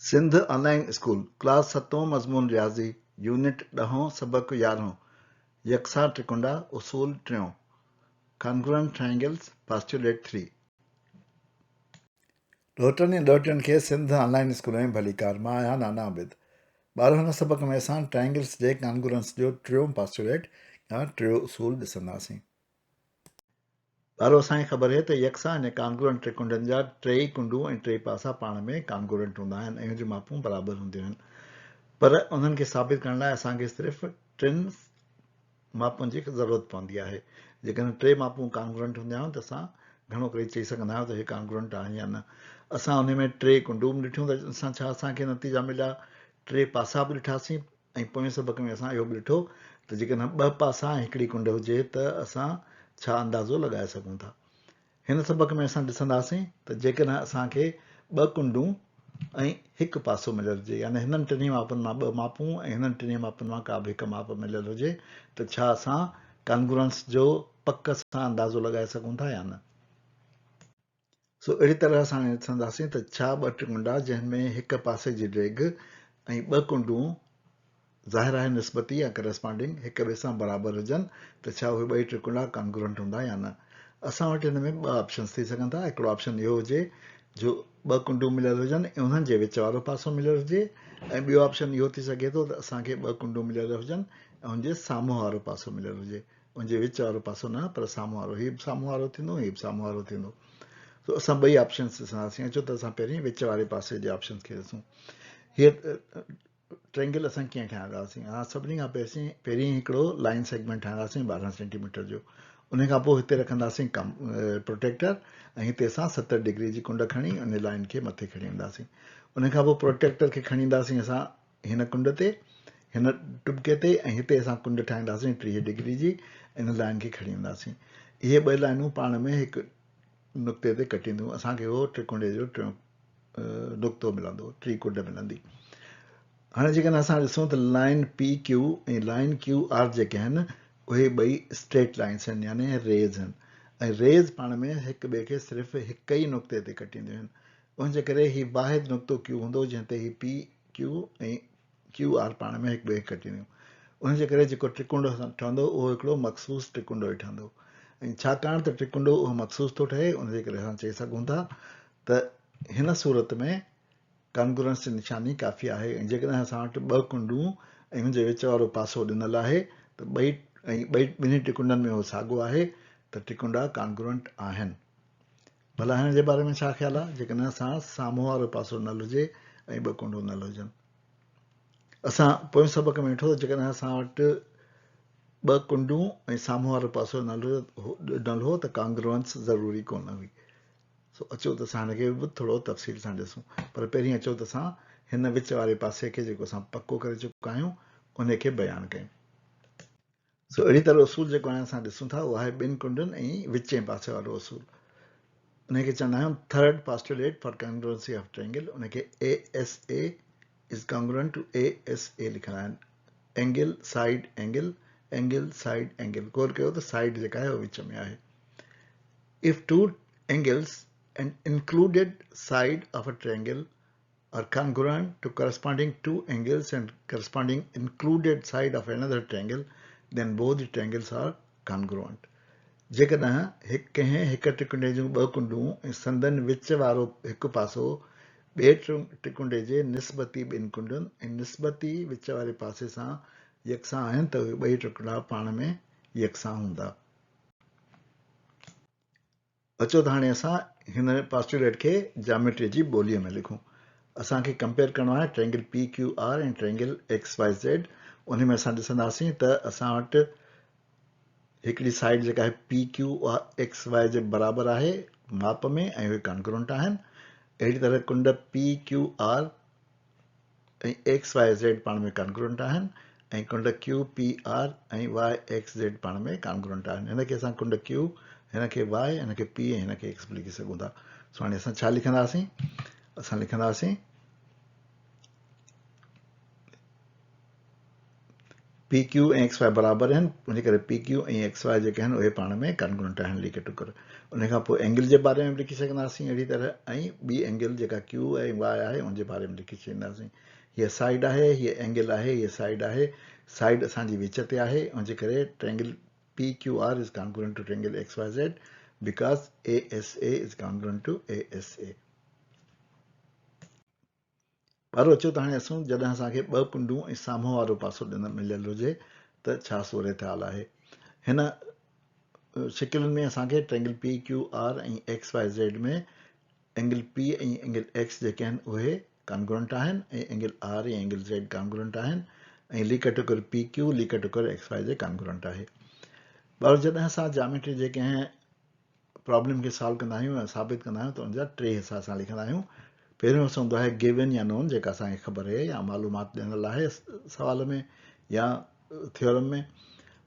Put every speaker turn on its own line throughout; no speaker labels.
Sindh online school class 7 मज़मून रियाज़ी unit 10 सबक 11 यकसा त्रिकुंडा उसूल 3 Congruent Triangles Postulate 3 ॾोहिटनि ऐं ॾोहिटियुनि खे सिंध ऑनलाइन स्कूल में भली कार। मां आहियां नाना आबिद। ॿार हिन सबक में असां ट्रायंगल्स जे कॉन्ग्रुएंस जो टियों पास्टुलेट या टियों उसूल ॾिसंदासीं। ॿारो असांखे ख़बर आहे त यकसा ऐं कॉन्ग्रुएंट त्रिकुंडनि जा टे कुंडूं ऐं टे पासा पाण में कॉन्ग्रुएंट हूंदा आहिनि ऐं जूं मापूं बराबरि हूंदियूं आहिनि, पर उन्हनि खे साबित करण लाइ असांखे सिर्फ़ु टिनि मापुनि जी ज़रूरत पवंदी आहे। जेकॾहिं टे मापूं कॉन्ग्रुएंट हूंदियूं आहिनि त असां घणो करे चई सघंदा आहियूं त हे कॉन्ग्रुएंट आहिनि या न। असां उन में टे कुंडूं बि ॾिठियूं त असां छा असांखे नतीजा मिलिया, टे पासा बि ॾिठासीं ऐं पोएं सबक में असां इहो बि ॾिठो त जेकॾहिं ॿ पासा ऐं हिकिड़ी कुंड हुजे त असां छा अंदाज़ो लॻाए सघूं था। हिन सबक में असां ॾिसंदासीं त जेकॾहिं असांखे ॿ कुंडूं ऐं हिकु पासो मिलियल हुजे, यानी हिननि टिनी मापुनि मां ॿ मापूं ऐं हिननि टिनी मापुनि मां का बि हिकु माप मिलियल हुजे त छा असां कॉन्ग्रुएंस जो पक सां अंदाज़ो लॻाए सघूं था या न। सो अहिड़ी तरह असां ॾिसंदासीं त छा ॿ त्रिकुंडा जंहिंमें हिकु पासे जी डेघ ऐं ॿ कुंडूं ज़ाहिर आहे निस्बती या करस्पॉन्डिंग हिक ॿिए सां बराबरि हुजनि त छा उहे ॿई त्रिकुंडा कॉन्ग्रुएंट हूंदा या न। असां वटि हिन में ॿ ऑप्शन्स थी सघनि था। हिकिड़ो ऑप्शन इहो हुजे जो ॿ कुंडूं मिलियल हुजनि ऐं उन्हनि जे विच वारो पासो मिलियल हुजे, ऐं ॿियो ऑप्शन इहो थी सघे थो त असांखे ॿ कुंडूं मिलियल हुजनि ऐं उनजे साम्हूं वारो पासो मिलियल हुजे, उनजे विच वारो पासो न पर साम्हूं वारो, हीउ बि साम्हूं वारो थींदो, हीउ बि साम्हूं वारो थींदो। त असां ॿई ऑप्शन्स ॾिसंदासीं। अचो त असां पहिरीं विच वारे पासे जे ऑप्शन्स खे ॾिसूं। हीअ ट्रेंगल असां कीअं ठाहींदासीं? हा, सभिनी खां पहिरीं हिकिड़ो लाइन सेगमेंट ठाहींदासीं 12 सेंटीमीटर जो। उन खां पोइ हिते रखंदासीं प्रोटेक्टर ऐं हिते असां 70 डिग्री जी कुंड खणी उन लाइन खे मथे खणी ईंदासीं। उन खां पोइ प्रोटेक्टर खे खणी ईंदासीं असां हिन कुंड ते, हिन टुबके ते, ऐं हिते असां कुंड ठाहींदासीं 30 डिग्री जी, इन लाइन खे खणी ईंदासीं। इहे ॿ लाइनूं पाण में हिकु नुक़्ते ते कटींदियूं, असांखे उहो त्रिकुंडे जो टियों नुक़्तो मिलंदो, टी कुंड मिलंदी। हाणे जेकॾहिं असां ॾिसूं त लाइन पी क्यू ऐं लाइन क्यू आर जेके आहिनि उहे ॿई स्ट्रेट लाइन्स आहिनि, यानी रेज़ आहिनि, ऐं रेज़ पाण में हिक ॿिए खे सिर्फ़ु हिक ई नुक़्ते ते कटींदियूं आहिनि। उनजे करे हीउ वाहिद नुक़्तो क्यू हूंदो जंहिं ते हीउ पी क्यू ऐं क्यू आर पाण में हिक ॿिए खे कटींदियूं। उनजे करे जेको त्रिकुंडो ठहंदो उहो हिकिड़ो मख़सूस त्रिकुंडो ई ठहंदो, ऐं छाकाणि त त्रिकुंडो उहो मख़सूस थो ठहे उनजे करे असां चई सघूं था त हिन सूरत में कॉन्ग्रुएंस जी निशानी काफ़ी आहे। ऐं जेकॾहिं असां वटि ॿ कुंडूं ऐं हुनजे विच वारो पासो ॾिनल आहे त ॿिन्ही त्रिकुंडनि में उहो साॻियो आहे त त्रिकुंडा कॉन्ग्रुएंट आहिनि। भला हिन जे बारे में छा ख़्यालु आहे जेकॾहिं असां साम्हूं वारो पासो नल हुजे ऐं ॿ कुंडूं नल हुजनि। असां पोएं सबक में ॾिठो त जेकॾहिं असां वटि ॿ कुंडूं ऐं साम्हूं वारो पासो नल ॾिनल हो त कॉन्ग्रुएंस ज़रूरी कोन हुई। सो अचो त असां हिनखे बि थोरो तफ़सील सां ॾिसूं, पर पहिरीं अचो त असां हिन विच वारे पासे खे जेको असां पको करे चुका आहियूं उनखे बयानु कयूं। सो अहिड़ी तरह उसूल जेको हाणे असां ॾिसूं था उहो आहे ॿिनि कुंडनि ऐं विचें पासे वारो उसूल। उनखे चवंदा आहियूं third postulate for congruency of triangle. उनखे ASA is congruent to ASA लिखंदा आहिनि, angle side angle, angle side angle. गौर कयो त साइड जेका आहे उहो विच में आहे। If two angles and included side of a triangle are congruent to corresponding two angles and corresponding included side of another triangle, then both the triangles are congruent. जेकॾहिं कंहिं हिक त्रिकुंडे जूं ॿ कुंडूं ऐं संदन विच वारो हिकु पासो ॿिए त्रिकुंडे जे निस्बती ॿिनि कुंडुनि ऐं निस्बती विच वारे पासे सां यकसां आहिनि त उहे ॿई त्रिकुंडा पाण में यकसां हूंदा। अचो त हाणे असां हिन पास्टुलेट खे जामेट्री जी ॿोलीअ में लिखूं। असांखे कंपेयर करणो आहे ट्रायंगल PQR ऐं ट्रायंगल XYZ। उन में असां ॾिसंदासीं त असां वटि हिकिड़ी साइड जेका आहे PQXY जे बराबरि आहे माप में ऐं उहे कॉन्ग्रुएंट आहिनि। अहिड़ी तरह कुंड PQR ऐं XYZ पाण में कॉन्ग्रुएंट आहिनि ऐं कुंड QPR ऐं YXZ पाण में कॉन्ग्रुएंट आहिनि। हिनखे असां कुंड Q, हिनखे Y, हिनखे P ऐं हिनखे X बि लिखी सघूं था। सो हाणे असां छा लिखंदासीं? असां लिखंदासीं पी क्यू ऐं एक्स वाई बराबरि आहिनि, उन करे पी क्यू ऐं एक्स वाई जेके आहिनि उहे पाण में कॉन्ग्रुएंट आहिनि लीक टुकर। उन खां पोइ एंगल जे बारे में बि लिखी सघंदासीं अहिड़ी तरह, ऐं ॿी एंगल जेका क्यू ऐं वाई आहे उनजे बारे में लिखी छॾींदासीं। हीअ साइड आहे, हीअ एंगल आहे, हीअ साइड आहे, साइड असांजी विच ते आहे, उनजे करे triangle P Q R is congruent to triangle X Y Z because A S A is congruent to A S A. पर अचो त हाणे ॾिसूं, जॾहिं असांखे ॿ कुंडूं ऐं साम्हूं वारो पासो मिलियल हुजे त छा सूरत हाल आहे। हिन शिकिलुनि में असांखे ट्रायंगल पी क्यू आर ऐं एक्स वाई ज़ेड में एंगल पी ऐं एंगल एक्स जेके आहिनि उहे कॉन्ग्रुएंट आहिनि ऐं एंगल आर ऐं एंगल ज़ेड कॉन्ग्रुएंट आहिनि ऐं लीक टुकर पी क्यू लीक टुकर एक्स वाई जे कॉन्ग्रुएंट आहे। पर जॾहिं असां जामेट्री जेके आहिनि प्रॉब्लम खे सॉल्व कंदा आहियूं ऐं साबित कंदा आहियूं त उनजा 3 हिसा असां लिखंदा आहियूं। पहिरियों हिसो हूंदो आहे गिवन या नोन, जेका असांखे ख़बर आहे या मालूमात ॾिनल आहे सवाल में या थियोरम में।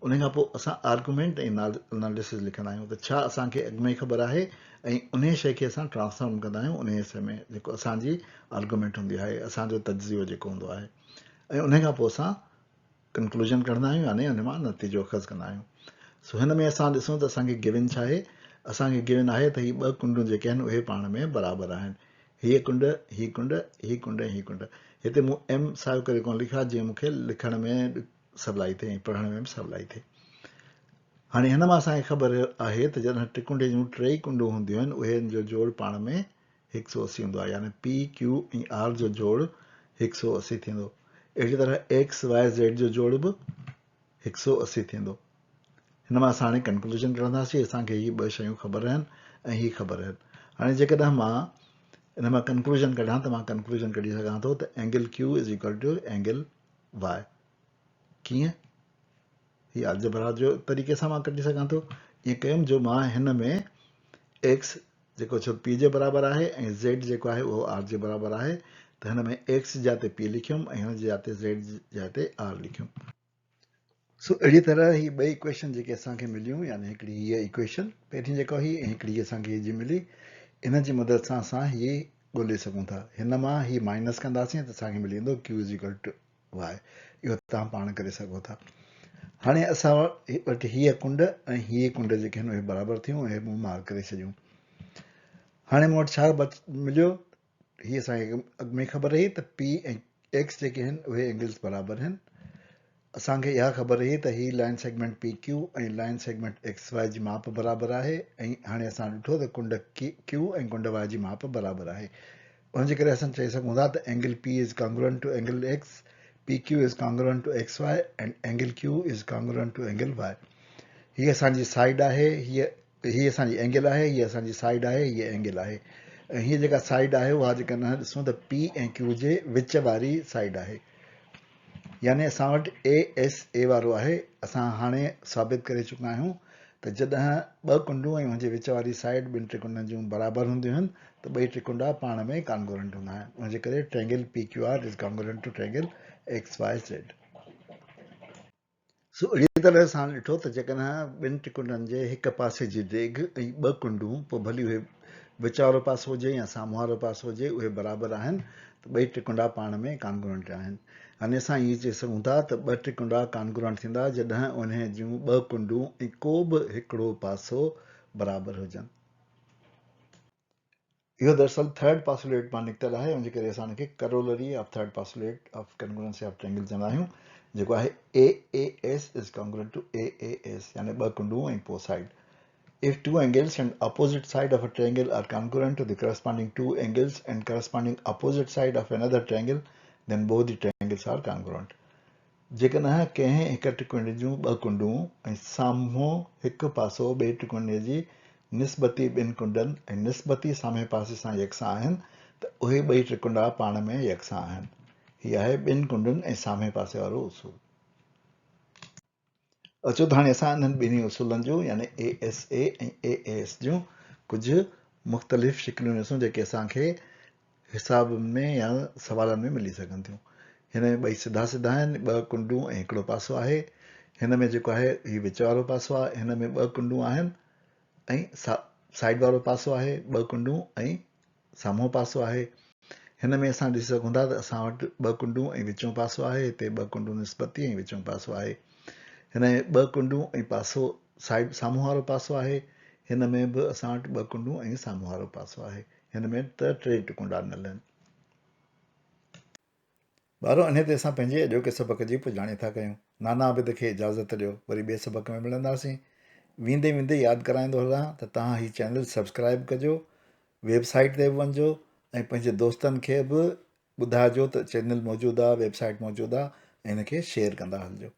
उन खां पोइ असां आर्गुमेंट ऐं एनालिसिस लिखंदा आहियूं त छा असांखे अॻु में ख़बर आहे ऐं उन शइ खे असां ट्रांसफॉर्म कंदा आहियूं उन हिसे में जेको असांजी आर्गुमेंट हूंदी आहे, असांजो तजियो जेको हूंदो आहे, ऐं उन खां पोइ असां कंक्लूजन कढंदा आहियूं यानी उन मां नतीजो अख़ज़ कंदा आहियूं। सो हिन में असां ॾिसूं त असांखे गिवन छा आहे। असांखे गिवन आहे त हीअ 2 कुंडूं जेके आहिनि उहे पाण में बराबरि आहिनि। हीअ कुंड, हीअ कुंड, हीअ कुंड, हीअ कुंड। हिते मूं एम साहिब करे कोन लिखियो आहे जीअं मूंखे लिखण में सवलाई थिए ऐं पढ़ण में बि सवलाई थिए। हाणे हिन मां असांखे ख़बर आहे त जॾहिं त्रिकुंडे जूं 3 कुंडूं हूंदियूं आहिनि उहे जो जोड़ पाण में 180 हूंदो आहे, यानी पी क्यू ऐं आर जो जोड़ 180 थींदो। अहिड़ी तरह एक्स वाई ज़ेड जो जोड़ बि 180 थींदो। हिन मां असां हाणे कंक्लूजन कढंदासीं। असांखे हीअ 2 शयूं ख़बर आहिनि ऐं हीअ ख़बर आहिनि। हाणे जेकॾहिं मां हिन मां कंक्लूजन कढां त मां कंक्लूजन कढी सघां थो त angle Q is equal to angle Y. कीअं? हीअ अलजबरा जो तरीक़े सां मां कढी सघां थो। ईअं कयुमि जो मां हिन में एक्स जेको छो पी जे बराबरि आहे ऐं ज़ेड जेको आहे उहो आर जे बराबरि आहे, त हिन में एक्स जाते पी लिखियुमि ऐं हिन जे जाते ज़ेड जाते आर लिखियुमि। सो अहिड़ी तरह ही 2 इक्वेशन जेके असांखे मिलियूं, यानी हिकिड़ी हीअ इक्वेशन पहिरीं जेका हुई ऐं हिकिड़ी असांखे हीअ जी मिली, इन जी मदद सां असां हीअ ॻोल्हे सघूं था। हिन मां हीअ माइनस कंदासीं त असांखे मिली वेंदो Q is equal to Y. इहो तव्हां पाण करे सघो था। हाणे असां वटि हीअ कुंड ऐं हीअ कुंड जेके आहिनि उहे बराबरि थियूं ऐं मूं मार्क करे छॾियूं। हाणे मूं वटि छा मिलियो, हीअ असांखे अॻु में ख़बर हुई त पी ऐं एक्स जेके आहिनि उहे एंगल्स बराबरि आहिनि। असांखे इहा ख़बर हुई त हीअ लाइन सेगमेंट पी क्यू ऐं लाइन सेगमेंट एक्स वाई जी माप बराबरि आहे, ऐं हाणे असां ॾिठो त कुंड क्यू ऐं कुंड वाई जी माप बराबरि आहे। उनजे करे असां चई सघूं था त angle P is congruent to angle X, P Q is congruent to X Y and angle Q is congruent to angle Y. हीअ असांजी साइड आहे, हीअ असांजी एंगल आहे, हीअ असांजी साइड आहे, हीअ एंगल आहे, ऐं हीअ जेका साइड आहे उहा जेकॾहिं ॾिसूं त पी ऐं क्यू जे विच वारी साइड आहे, यानी असां वटि ए एस ए वारो आहे। असां हाणे साबित करे चुका आहियूं त जॾहिं 2 कुंडूं ऐं हुनजे विच वारी साइड 2 त्रिकुंडनि जूं बराबरि हूंदियूं आहिनि त 2 त्रिकुंडा पाण में कॉन्ग्रुएंट हूंदा आहिनि। उनजे करे triangle P Q R is congruent to triangle X Y Z. So अहिड़ी तरह असां ॾिठो त जेकॾहिं 2 त्रिकुंडनि जे हिक पासे जी डेघ ऐं 2 कुंडूं, पोइ भली उहे विच वारो पासो हुजे या साम्हूं वारो पासो हुजे, उहे बराबरि आहिनि त 2 त्रिकुंडा पाण में कॉन्ग्रुएंट आहिनि। हाणे असां इहे चई सघूं था त 2 त्रिकुंडा कॉन्ग्रुएंट थींदा जॾहिं उन जूं 2 कुंडूं ऐं को बि हिकिड़ो पासो बराबरि हुजनि। इहो दरअसल थर्ड पासुलेट मां निकितल आहे, उनजे करे असां हिनखे corollary of third postulate of congruency of triangle चवंदा आहियूं, जेको आहे A A S is congruent to A A S, यानी 2 कुंडूं ऐं पोइ side. If 2 angles and opposite side of a triangle are congruent to the corresponding 2 angles and corresponding opposite side of another triangle, then both the triangles are congruent. जेकॾहिं कंहिं हिक त्रिकुंड जूं 2 कुंडूं ऐं साम्हूं हिकु पासो ॿिए त्रिकुंड जी निस्बती 2 कुंडनि ऐं निस्बती साम्हूं पासे सां यकसां आहिनि त उहे 2 त्रिकुंडा पाण में यकसां आहिनि। हीअ आहे 2 कुंडनि ऐं साम्हूं पासे वारो उसूल। अचो त हाणे असां इन्हनि 2 उसूलनि जूं यानी ए एस ए ऐं ए एस जूं कुझु मुख़्तलिफ़ शिकिलियूं ॾिसूं जेके असांखे हिसाब में या सवालनि में मिली सघनि थियूं। हिन में 2 सिधा सिधा आहिनि, 2 कुंडूं ऐं हिकिड़ो पासो आहे। हिन में जेको आहे हीउ विच वारो पासो आहे, हिन में 2 कुंडूं आहिनि ऐं साइड वारो पासो आहे, 2 कुंडूं ऐं साम्हूं पासो आहे। हिन में असां ॾिसी सघूं था त असां वटि 2 कुंडूं ऐं विचों पासो आहे, हिते 2 कुंडूं निस्बती ऐं विचों पासो आहे। हिन में 2 कुंडूं ऐं पासो साइड साम्हूं वारो पासो आहे। हिन में बि असां वटि 2 कुंडूं ऐं साम्हूं वारो पासो आहे। हिन में त 3 टुकुंडा ॾिनल आहिनि। ॿारो इन ते असां पंहिंजे अॼोके सबक़ जी पुॼाणी था कयूं। नाना आबिद खे इजाज़त ॾियो, वरी ॿिए सबक़ में मिलंदासीं। वेंदे वेंदे यादि कराईंदो हलां त तव्हां हीउ चैनल सब्सक्राइब कजो, वेबसाइट ते बि वञिजो ऐं पंहिंजे दोस्तनि खे बि ॿुधाइजो त चैनल मौजूदु आहे, वेबसाइट मौजूदु आहे, ऐं हिनखे शेयर कंदा हलिजो।